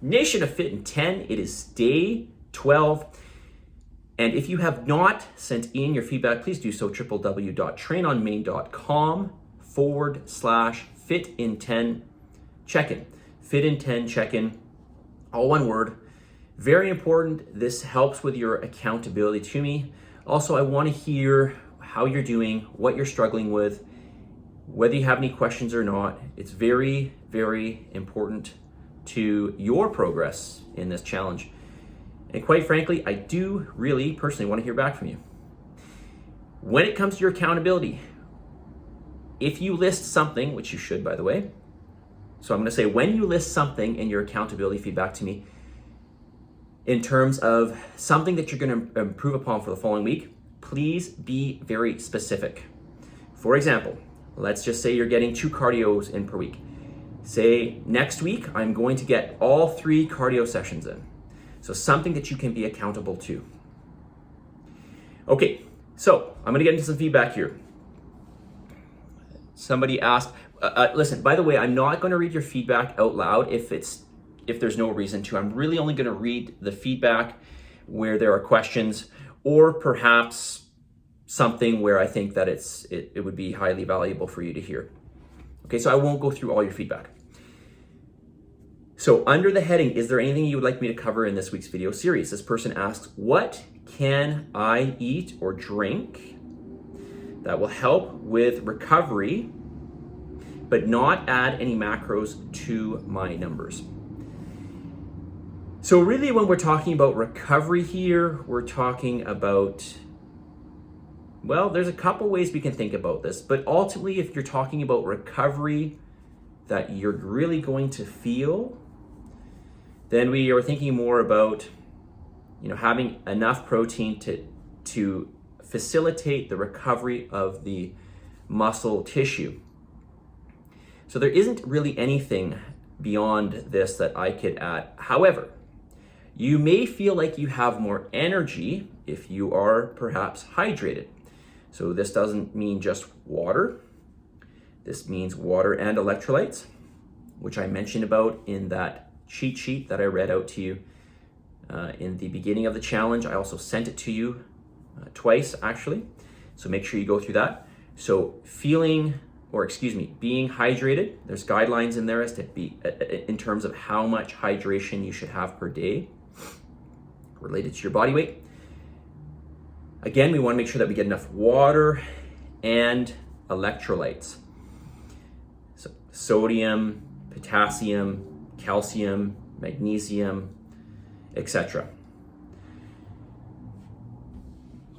Nation of Fitin10, it is day 12. And if you have not sent in your feedback, please do so, www.trainonmain.com/Fitin10 check-in. Fitin10 check-in, all one word. Very important. This helps with your accountability to me. Also, I want to hear how you're doing, what you're struggling with, whether you have any questions or not. It's very, very important to your progress in this challenge. And quite frankly, I do really personally want to hear back from you. When it comes to your accountability, if you list something, which you should, by the way, so I'm going to say when you list something in your accountability feedback to me, in terms of something that you're going to improve upon for the following week, please be very specific. For example, let's just say you're getting 2 cardios in per week. Say next week, I'm going to get all 3 cardio sessions in. So something that you can be accountable to. Okay, so I'm gonna get into some feedback here. Somebody asked, listen, by the way, I'm not gonna read your feedback out loud if there's no reason to. I'm really only gonna read the feedback where there are questions, or perhaps something where I think that it would be highly valuable for you to hear. Okay, so I won't go through all your feedback. So under the heading, is there anything you would like me to cover in this week's video series? This person asks, what can I eat or drink that will help with recovery, but not add any macros to my numbers? So really when we're talking about recovery here, we're talking about, well, there's a couple ways we can think about this, but ultimately if you're talking about recovery that you're really going to feel, then we are thinking more about, having enough protein to facilitate the recovery of the muscle tissue. So there isn't really anything beyond this that I could add. However, you may feel like you have more energy if you are perhaps hydrated. So this doesn't mean just water. This means water and electrolytes, which I mentioned about in that cheat sheet that I read out to you in the beginning of the challenge. I also sent it to you twice actually. So make sure you go through that. So being hydrated, there's guidelines in there as to be in terms of how much hydration you should have per day related to your body weight. Again, we want to make sure that we get enough water and electrolytes. So sodium, potassium, calcium, magnesium, etc.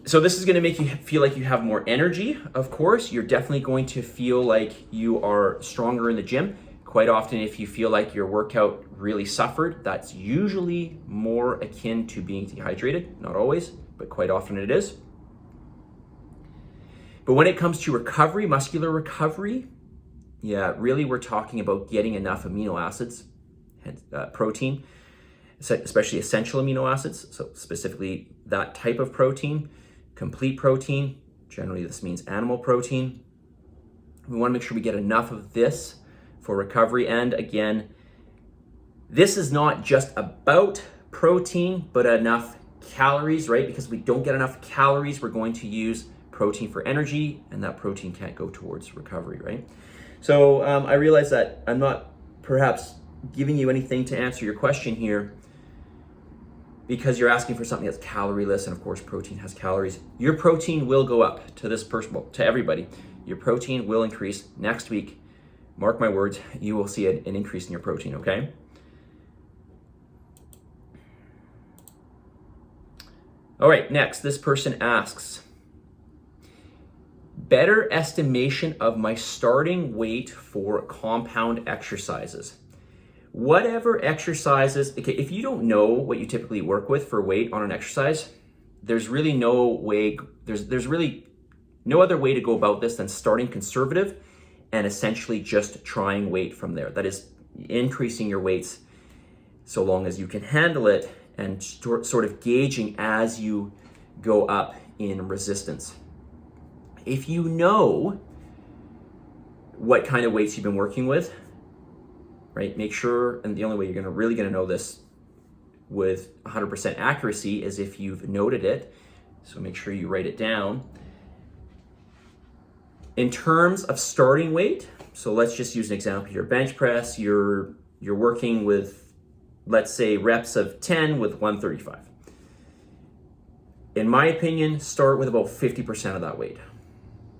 So this is going to make you feel like you have more energy, of course. You're definitely going to feel like you are stronger in the gym. Quite often, if you feel like your workout really suffered, that's usually more akin to being dehydrated. Not always, but quite often it is. But when it comes to recovery, muscular recovery, yeah, really we're talking about getting enough amino acids, protein, especially essential amino acids. So specifically that type of protein, complete protein, generally this means animal protein. We want to make sure we get enough of this for recovery. And again, this is not just about protein, but enough calories, right? Because if we don't get enough calories, we're going to use protein for energy, and that protein can't go towards recovery, right? So I realize that I'm not perhaps giving you anything to answer your question here because you're asking for something that's calorie-less, and of course protein has calories. Your protein will go up to this person, well, to everybody. Your protein will increase next week. Mark my words, you will see an increase in your protein, okay? All right, next, this person asks, better estimation of my starting weight for compound exercises. Whatever exercises, okay, if you don't know what you typically work with for weight on an exercise, there's really no way, there's really no other way to go about this than starting conservative and essentially just trying weight from there. That is increasing your weights so long as you can handle it and sort of gauging as you go up in resistance. If you know what kind of weights you've been working with, right? Make sure, and the only way you're really gonna know this with 100% accuracy is if you've noted it. So make sure you write it down. In terms of starting weight, so let's just use an example here. Bench press, you're working with, let's say, reps of 10 with 135. In my opinion, start with about 50% of that weight.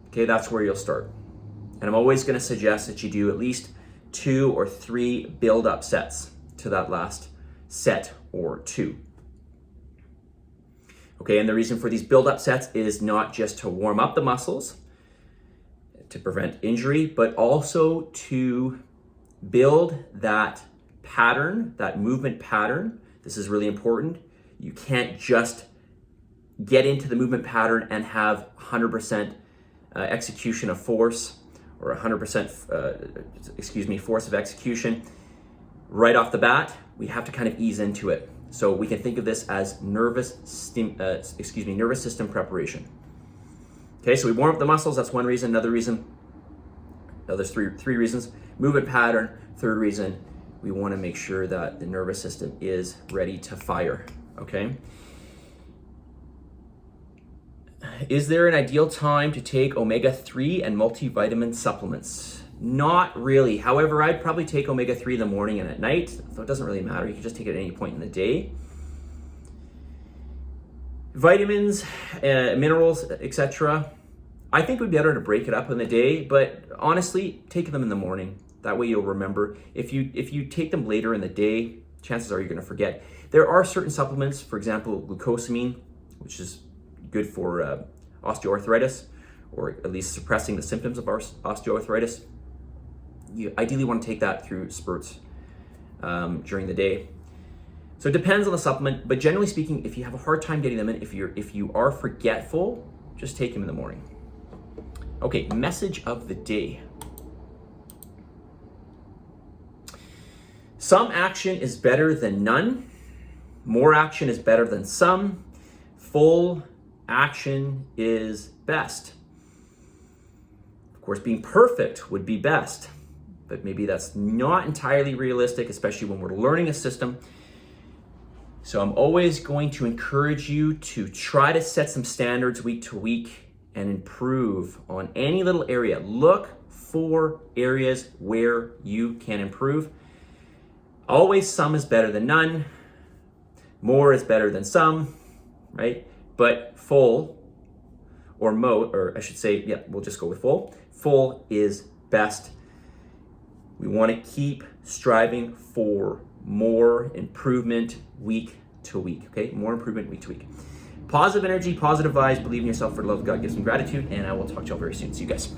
Okay, that's where you'll start. And I'm always gonna suggest that you do at least 2 or 3 build-up sets to that last set or 2. Okay, and the reason for these build-up sets is not just to warm up the muscles, to prevent injury, but also to build that pattern, that movement pattern. This is really important. You can't just get into the movement pattern and have 100% execution of force, or 100% force of execution right off the bat. We have to kind of ease into it. So we can think of this as nervous system preparation. Okay, so we warm up the muscles, that's one reason. Another reason, there's three reasons. Movement pattern. Third reason, we want to make sure that the nervous system is ready to fire, okay? Is there an ideal time to take omega-3 and multivitamin supplements? Not really. However, I'd probably take omega-3 in the morning and at night, so it doesn't really matter. You can just take it at any point in the day. Vitamins, minerals, etc. I think it would be better to break it up in the day, but honestly, take them in the morning. That way you'll remember. If you take them later in the day, chances are you're going to forget. There are certain supplements, for example, glucosamine, which is good for osteoarthritis, or at least suppressing the symptoms of osteoarthritis. You ideally want to take that through spurts during the day. So it depends on the supplement, but generally speaking, if you have a hard time getting them in, if you are forgetful, just take them in the morning. Okay, message of the day. Some action is better than none. More action is better than some. Full action is best. Of course, being perfect would be best, but maybe that's not entirely realistic, especially when we're learning a system. So I'm always going to encourage you to try to set some standards week to week and improve on any little area. Look for areas where you can improve. Always some is better than none. More is better than some, right? But full or I should say, yeah, we'll just go with full. Full is best. We want to keep striving for more improvement week to week, okay? More improvement week to week. Positive energy, positive vibes, believe in yourself, for the love of God, give some gratitude, and I will talk to you all very soon. See you guys.